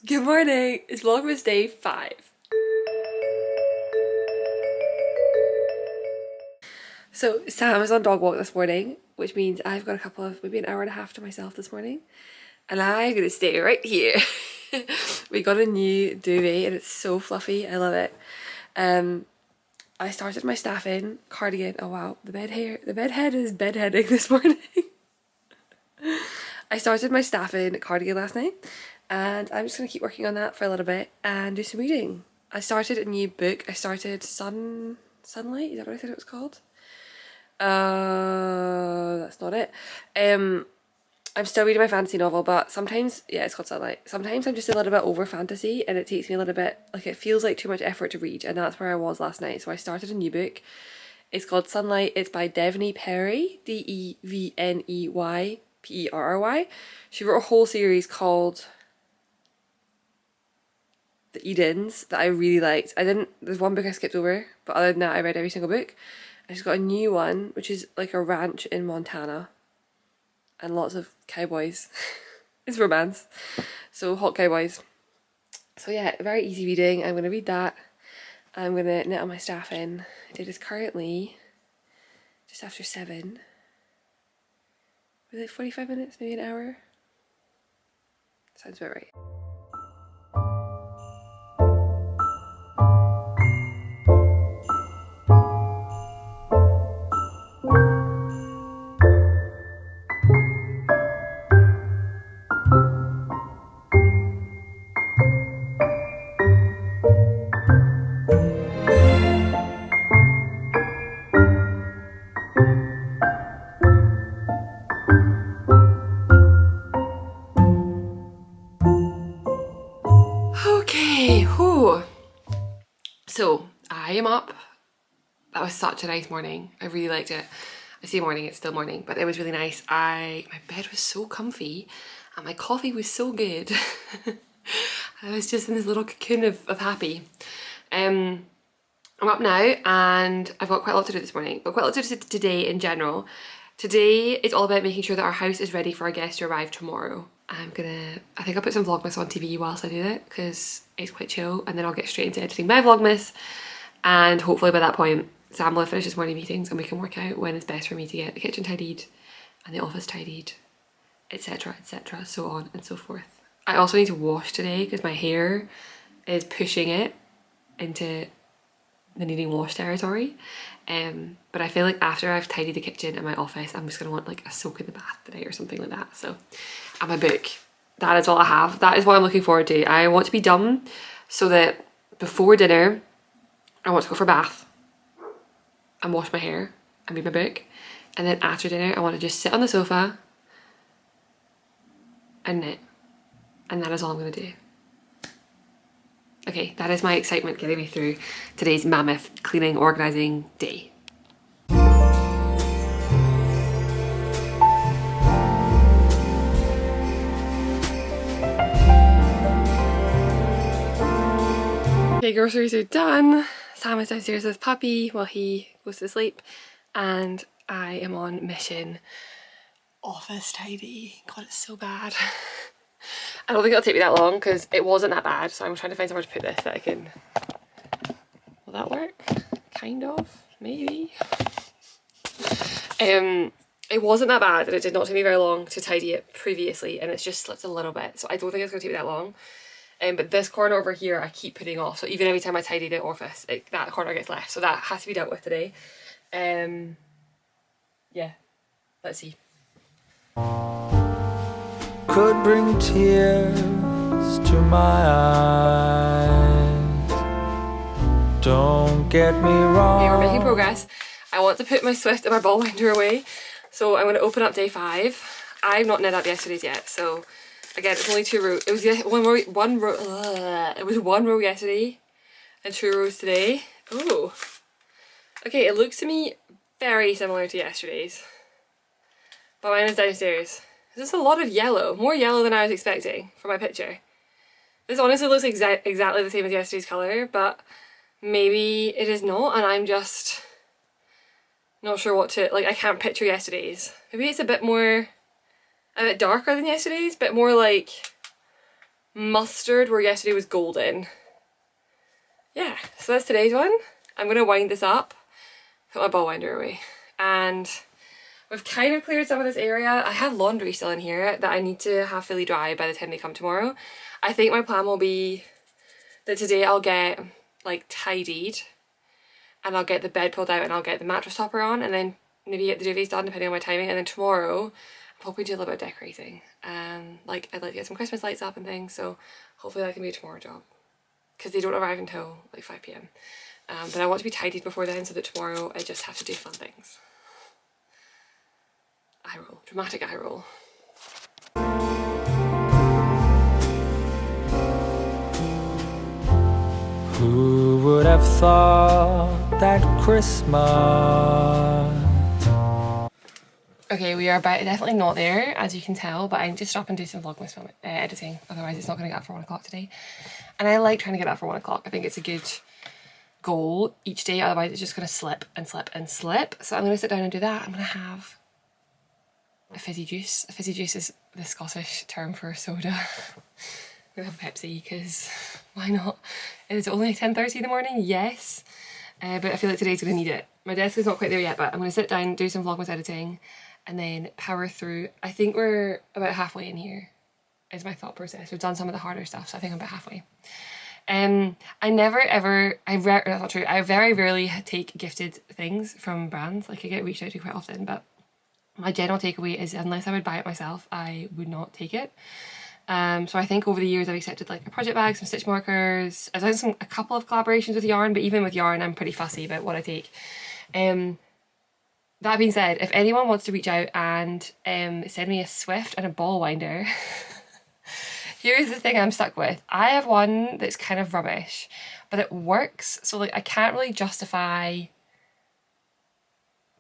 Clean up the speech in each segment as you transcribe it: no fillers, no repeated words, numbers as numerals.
Good morning, it's Vlogmas day 5. So Sam is on dog walk this morning, which means I've got maybe an hour and a half to myself this morning. And I'm gonna stay right here. We got a new duvet and it's so fluffy, I love it. I started my staff-in cardigan. Oh wow, the bed head is bedheading this morning. I started my staff-in cardigan last night and I'm just going to keep working on that for a little bit and do some reading. I started a new book. I started Sunlight, is that what I said it was called? That's not it. I'm still reading my fantasy novel, but sometimes, yeah, it's called Sunlight. Sometimes I'm just a little bit over fantasy and it takes me a little bit, like it feels like too much effort to read, and that's where I was last night. So I started a new book. It's called Sunlight. It's by Devney Perry, Devneyperry. She wrote a whole series called The Edens that I really liked. There's one book I skipped over, but other than that I read every single book. And she's got a new one, which is like a ranch in Montana. And lots of cowboys. It's romance. So hot cowboys. So yeah, very easy reading. I'm going to read that. I'm going to knit on my staff-in. It is currently just after 7. Like 45 minutes, maybe an hour. Sounds about right. Okay, whew. So I am up. That was such a nice morning. I really liked it. I say morning, it's still morning, but it was really nice. My bed was so comfy and my coffee was so good. I was just in this little cocoon of happy. I'm up now and I've got quite a lot to do this morning. I've got quite a lot to do today in general. Today is all about making sure that our house is ready for our guests to arrive tomorrow. I think I'll put some Vlogmas on TV whilst I do it because it's quite chill, and then I'll get straight into editing my Vlogmas, and hopefully by that point Sam will have finished his morning meetings and we can work out when it's best for me to get the kitchen tidied and the office tidied, etc, etc, so on and so forth. I also need to wash today because my hair is pushing it into the needing wash territory, but I feel like after I've tidied the kitchen and my office I'm just going to want like a soak in the bath today or something like that. So, and my book, that is all I have. That is what I'm looking forward to. I want to be done so that before dinner I want to go for a bath and wash my hair and read my book, and then after dinner I want to just sit on the sofa and knit, and that is all I'm going to do. Okay, that is my excitement getting me through today's mammoth cleaning, organising day. Okay, groceries are done. Sam is downstairs with puppy while he goes to sleep, and I am on mission office tidy. God, it's so bad. I don't think it'll take me that long because it wasn't that bad, so I'm trying to find somewhere to put this that I can... Will that work? Kind of, maybe. It wasn't that bad and it did not take me very long to tidy it previously, and it's just slipped a little bit, so I don't think it's going to take me that long. But this corner over here I keep putting off, so even every time I tidy the office, that corner gets left, so that has to be dealt with today. Yeah, let's see. Could bring tears to my eyes. Don't get me wrong. Okay, we're making progress. I want to put my Swift and my ball winder away, so I'm going to open up day 5. I've not knit up yesterday's yet, so again it's only 2 rows. It was one row yesterday and 2 rows today. Oh, okay, it looks to me very similar to yesterday's, but mine is downstairs. There's a lot of yellow, more yellow than I was expecting from my picture. This honestly looks exactly the same as yesterday's colour, but maybe it is not, and I'm just not sure what to, like, I can't picture yesterday's. Maybe it's a bit darker than yesterday's, but more like mustard, where yesterday was golden. Yeah, so that's today's one. I'm going to wind this up, put my ball winder away, and we've kind of cleared some of this area. I have laundry still in here that I need to have fully dry by the time they come tomorrow. I think my plan will be that today I'll get like tidied and I'll get the bed pulled out and I'll get the mattress topper on, and then maybe get the duvets done depending on my timing, and then tomorrow I'm hoping to do a little bit of decorating. Like I'd like to get some Christmas lights up and things, so hopefully that can be a tomorrow job because they don't arrive until like 5 p.m. But I want to be tidied before then so that tomorrow I just have to do fun things. Eye roll, dramatic eye roll. Who would have thought that Christmas? Okay, we are definitely not there, as you can tell, but I need to stop and do some Vlogmas film editing, otherwise it's not going to get up for 1 o'clock today. And I like trying to get up for 1 o'clock. I think it's a good goal each day, otherwise it's just going to slip and slip and slip. So I'm going to sit down and do that. I'm going to have a fizzy juice. A fizzy juice is the Scottish term for soda. I'm going to have a Pepsi, because why not? Is it only 10:30 in the morning? Yes. But I feel like today's going to need it. My desk is not quite there yet, but I'm going to sit down, do some Vlogmas editing, and then power through. I think we're about halfway in here, is my thought process. We've done some of the harder stuff, so I think I'm about halfway. I never ever, that's not true, I very rarely take gifted things from brands. Like I get reached out to quite often, but my general takeaway is unless I would buy it myself, I would not take it. So I think over the years I've accepted like a project bag, some stitch markers. I've done a couple of collaborations with yarn, but even with yarn I'm pretty fussy about what I take. That being said, if anyone wants to reach out and send me a Swift and a ball winder, here's the thing I'm stuck with. I have one that's kind of rubbish, but it works. So like I can't really justify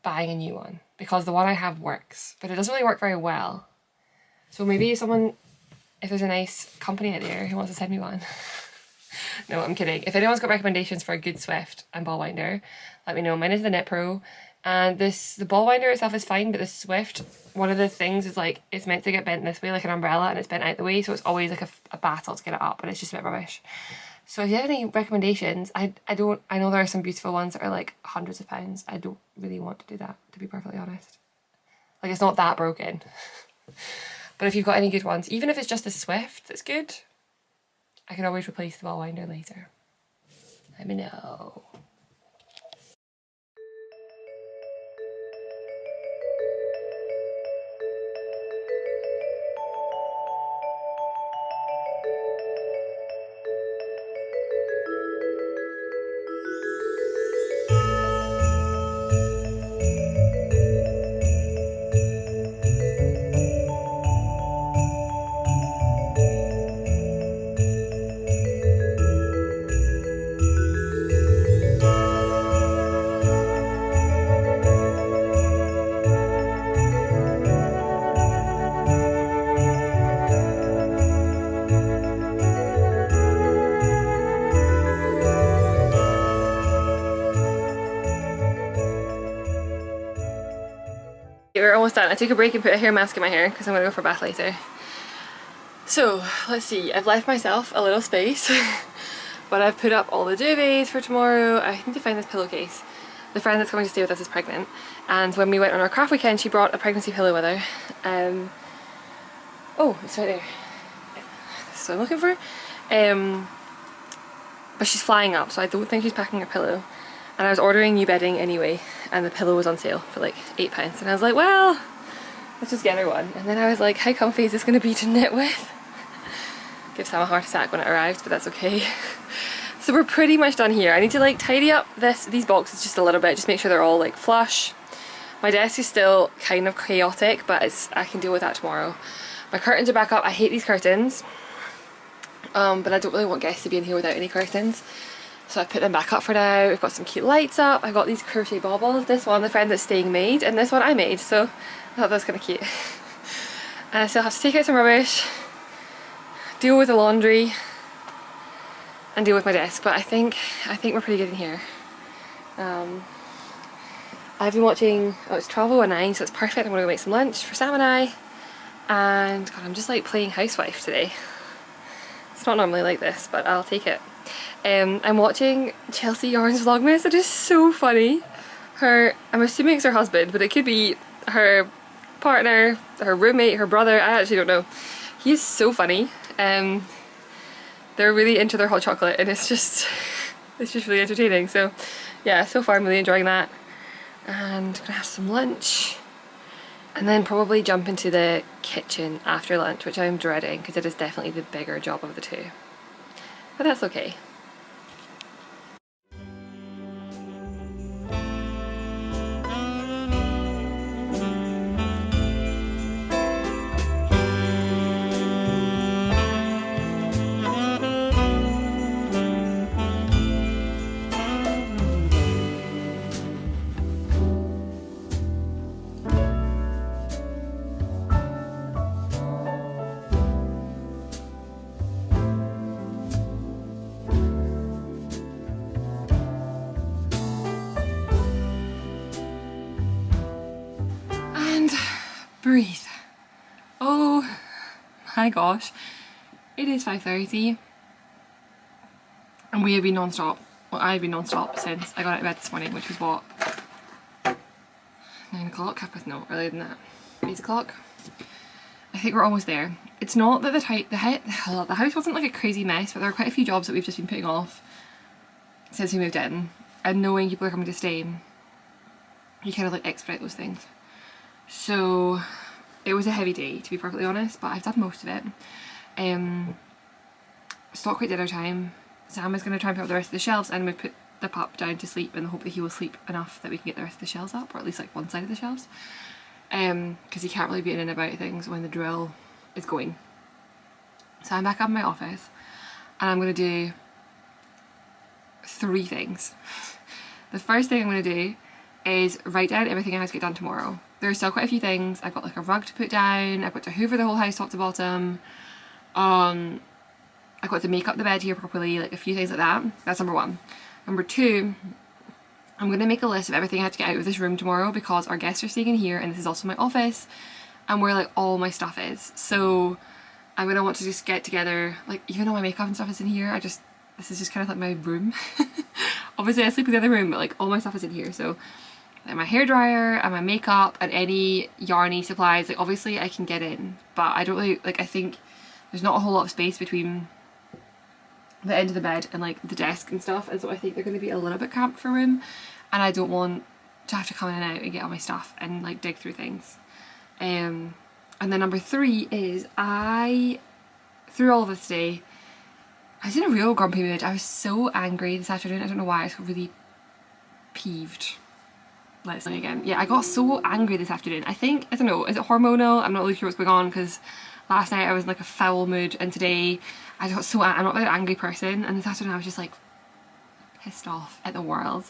buying a new one because the one I have works, but it doesn't really work very well. So maybe if there's a nice company out there who wants to send me one. No, I'm kidding. If anyone's got recommendations for a good Swift and ball winder, let me know. Mine is the Knit Pro, and the ball winder itself is fine, but the Swift, one of the things is like it's meant to get bent this way like an umbrella, and it's bent out the way, so it's always like a battle to get it up, and it's just a bit rubbish. So if you have any recommendations, I know there are some beautiful ones that are like hundreds of pounds. I don't really want to do that, to be perfectly honest. Like it's not that broken. But if you've got any good ones, even if it's just a Swift that's good, I can always replace the ball winder later. Let me know. We're almost done. I took a break and put a hair mask in my hair because I'm going to go for a bath later. So let's see, I've left myself a little space but I've put up all the duvets for tomorrow. I need to find this pillowcase. The friend that's coming to stay with us is pregnant, and when we went on our craft weekend she brought a pregnancy pillow with her. Oh, it's right there. That's what I'm looking for. But she's flying up, so I don't think she's packing a pillow. And I was ordering new bedding anyway, and the pillow was on sale for like £8, and I was like, well, let's just get her one. And then I was like, how comfy is this going to be to knit with? Give Sam a heart attack when it arrived, but that's okay. So we're pretty much done here. I need to like tidy up these boxes just a little bit, just make sure they're all like flush. My desk is still kind of chaotic, but I can deal with that tomorrow. My curtains are back up. I hate these curtains, but I don't really want guests to be in here without any curtains. So I put them back up for now. We've got some cute lights up. I've got these crochet baubles. This one the friend that's staying made, and this one I made, so I thought that was kind of cute. And I still have to take out some rubbish, deal with the laundry, and deal with my desk, but I think we're pretty good in here. I've been watching, it's 12:09, so it's perfect. I'm going to go make some lunch for Sam and I. And God, I'm just like playing housewife today. It's not normally like this, but I'll take it. I'm watching Chelsea Yarn's Vlogmas. It is so funny. I'm assuming it's her husband, but it could be her partner, her roommate, her brother, I actually don't know. He's so funny. They're really into their hot chocolate and it's just really entertaining. So yeah, so far I'm really enjoying that. And gonna have some lunch and then probably jump into the kitchen after lunch, which I'm dreading because it is definitely the bigger job of the two. But that's okay. Breathe. Oh my gosh. It is 5:30 and we have been non-stop. Well, I've been non-stop since I got out of bed this morning, which was what? 9 o'clock? No, earlier than that. 8 o'clock? I think we're almost there. It's not that the house wasn't like a crazy mess, but there are quite a few jobs that we've just been putting off since we moved in, and knowing people are coming to stay, you kind of like expedite those things. So it was a heavy day, to be perfectly honest, but I've done most of it. It's not quite dinner time. Sam is going to try and put up the rest of the shelves, and we've put the pup down to sleep in the hope that he will sleep enough that we can get the rest of the shelves up, or at least like one side of the shelves. Because he can't really be in and about things when the drill is going. So I'm back up in my office and I'm going to do 3 things. The first thing I'm going to do is write down everything I have to get done tomorrow. There's still quite a few things. I've got like a rug to put down, I've got to hoover the whole house top to bottom, I've got to make up the bed here properly, like a few things like that. That's number 1. Number 2, I'm going to make a list of everything I have to get out of this room tomorrow because our guests are staying in here and this is also my office and where like all my stuff is. So I'm going to want to just get together, like even all my makeup and stuff is in here. This is just kind of like my room. Obviously I sleep in the other room, but like all my stuff is in here. So like my hairdryer and my makeup and any yarny supplies, like obviously I can get in, but I don't really, like I think there's not a whole lot of space between the end of the bed and like the desk and stuff, and so I think they're going to be a little bit cramped for room, and I don't want to have to come in and out and get all my stuff and like dig through things. And then number 3 is through all of this day, I was in a real grumpy mood. I was so angry this afternoon. I don't know why. I was really peeved. Let's say again. Yeah, I got so angry this afternoon. I don't know, is it hormonal? I'm not really sure what's going on because last night I was in like a foul mood and today I got so, I'm not really an angry person, and this afternoon I was just like pissed off at the world.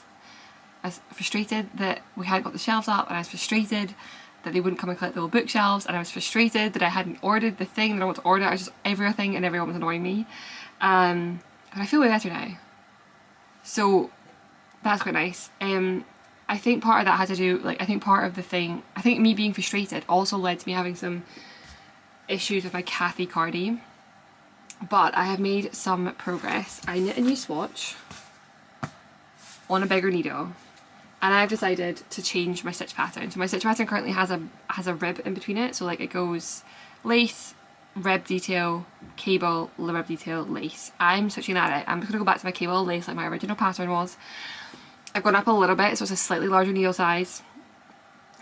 I was frustrated that we hadn't got the shelves up, and I was frustrated that they wouldn't come and collect the little bookshelves, and I was frustrated that I hadn't ordered the thing that I want to order. I was just everything and everyone was annoying me. But I feel way better now. So that's quite nice. I think part of that had to do, like, I think me being frustrated also led to me having some issues with my Kathy cardie. But I have made some progress. I knit a new swatch on a bigger needle, and I've decided to change my stitch pattern. So my stitch pattern currently has a rib in between it, so like it goes lace, rib detail, cable, rib detail, lace. I'm switching that out. I'm just going to go back to my cable lace like my original pattern was. I've gone up a little bit, so it's a slightly larger needle size,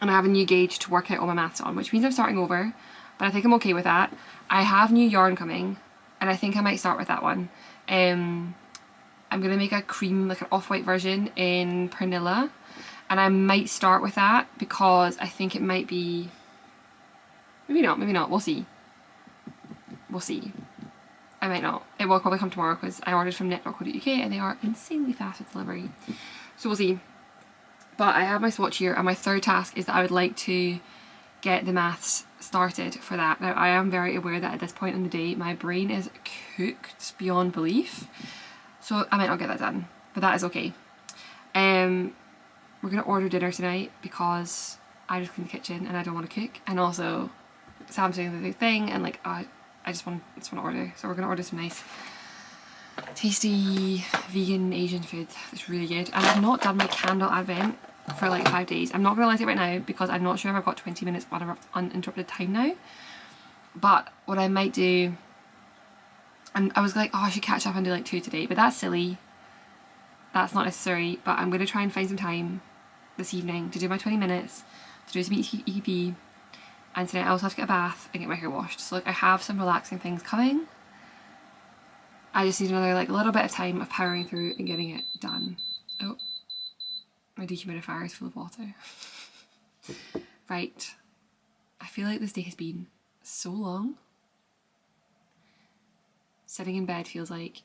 and I have a new gauge to work out all my maths on, which means I'm starting over, but I think I'm okay with that. I have new yarn coming, and I think I might start with that one. I'm going to make a cream, like an off-white version in Pernilla, and I might start with that because I think it might be, maybe not, we'll see. We'll see. I might not. It will probably come tomorrow because I ordered from knit.co.uk and they are insanely fast with delivery. So we'll see. But I have my swatch here, and my third task is that I would like to get the maths started for that. Now I am very aware that at this point in the day my brain is cooked beyond belief, so I might not get that done, but that is okay. We're gonna order dinner tonight because I just cleaned the kitchen and I don't want to cook, and also Sam's doing the big thing, and like I just want to order. So we're gonna order some nice tasty vegan Asian food. It's really good. And I've not done my candle advent for like 5 days. I'm not gonna light it right now because I'm not sure if I've got 20 minutes uninterrupted time now. But what I might do, and I was like, oh, I should catch up and do like 2 today, but that's silly. That's not necessary. But I'm gonna try and find some time this evening to do my 20 minutes, to do some EPP, and tonight I also have to get a bath and get my hair washed. So like I have some relaxing things coming. I just need another like little bit of time of powering through and getting it done. Oh, my dehumidifier is full of water. Right, I feel like this day has been so long. Sitting in bed feels like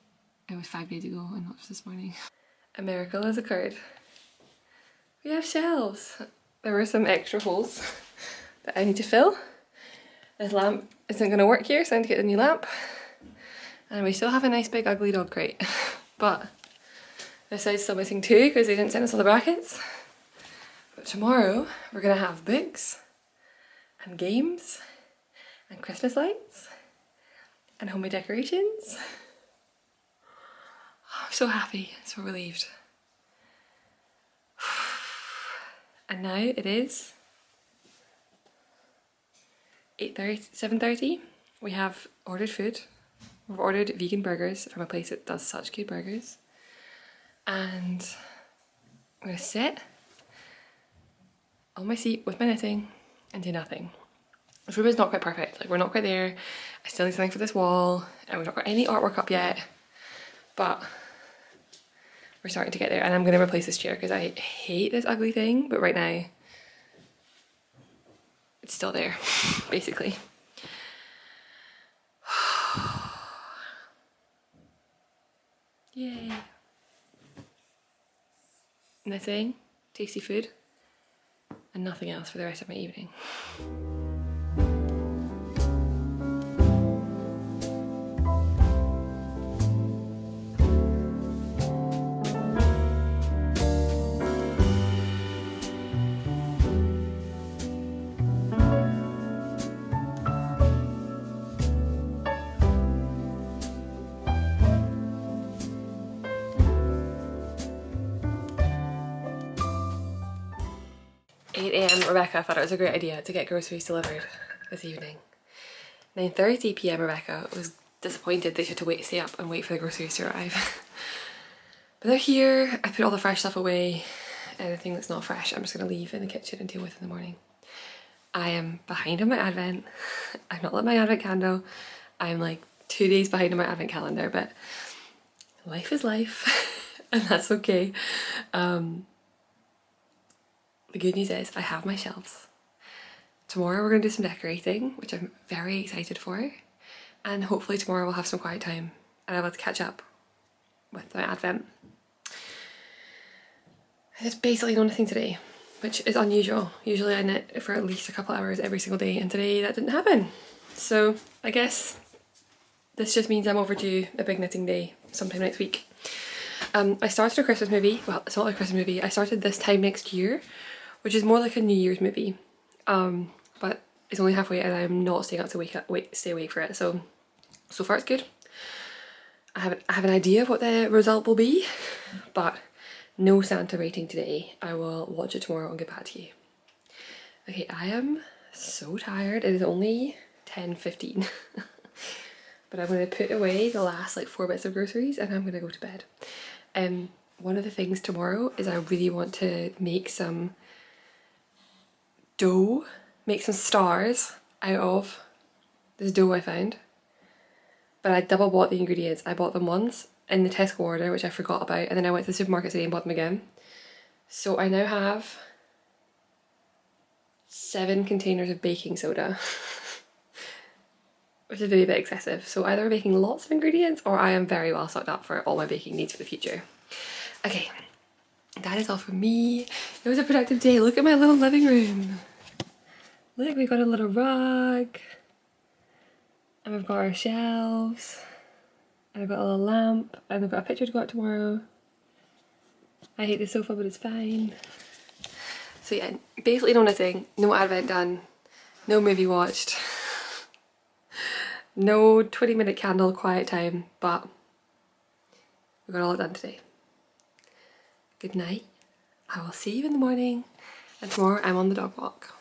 it was 5 days ago and not just this morning. A miracle has occurred. We have shelves. There were some extra holes that I need to fill. This lamp isn't going to work here, so I need to get a new lamp. And we still have a nice big ugly dog crate. But this side's still missing too because they didn't send us all the brackets. But tomorrow we're going to have books and games and Christmas lights and homemade decorations. I'm so happy, so relieved. And now it is 8:30, 7:30. We have ordered food. We've ordered vegan burgers from a place that does such good burgers. And I'm gonna sit on my seat with my knitting and do nothing. This room is not quite perfect, like we're not quite there. I still need something for this wall and we've not got any artwork up yet, but we're starting to get there. And I'm gonna replace this chair because I hate this ugly thing, but right now it's still there, basically. Yay. Knitting, tasty food, and nothing else for the rest of my evening. 8 AM, Rebecca thought it was a great idea to get groceries delivered this evening. 9:30 PM, Rebecca was disappointed that she had to stay up and wait for the groceries to arrive. But they're here. I put all the fresh stuff away. Anything that's not fresh, I'm just going to leave in the kitchen and deal with in the morning. I am behind on my advent. I've not lit my advent candle. I'm like 2 days behind on my advent calendar, but life is life and that's okay. The good news is I have my shelves. Tomorrow we're going to do some decorating, which I'm very excited for. And hopefully tomorrow we'll have some quiet time and I'll be able to catch up with my advent. I did basically nothing today, which is unusual. Usually I knit for at least a couple hours every single day, and today that didn't happen. So I guess this just means I'm overdue a big knitting day sometime next week. I started a Christmas movie. Well, it's not like a Christmas movie. I started This Time Next Year, which is more like a New Year's movie. But it's only halfway and I'm not staying up to stay awake for it. So far it's good. I have an idea of what the result will be, but no Santa rating today. I will watch it tomorrow and get back to you. Okay, I am so tired. It is only 10:15. But I'm going to put away the last like 4 bits of groceries and I'm going to go to bed. One of the things tomorrow is I really want to make some dough, make some stars out of this dough I found. But I double bought the ingredients. I bought them once in the Tesco order, which I forgot about, and then I went to the supermarket today and bought them again. So I now have 7 containers of baking soda, which is really a bit excessive. So either we're making lots of ingredients or I am very well stocked up for all my baking needs for the future. Okay, that is all for me. It was a productive day. Look at my little living room. Look, we've got a little rug. And we've got our shelves. And I've got a little lamp. And I've got a picture to go out tomorrow. I hate the sofa, but it's fine. So yeah, basically no knitting, no advent done, no movie watched, No 20-minute candle quiet time, but we got all it done today. Good night. I will see you in the morning, and tomorrow I'm on the dog walk.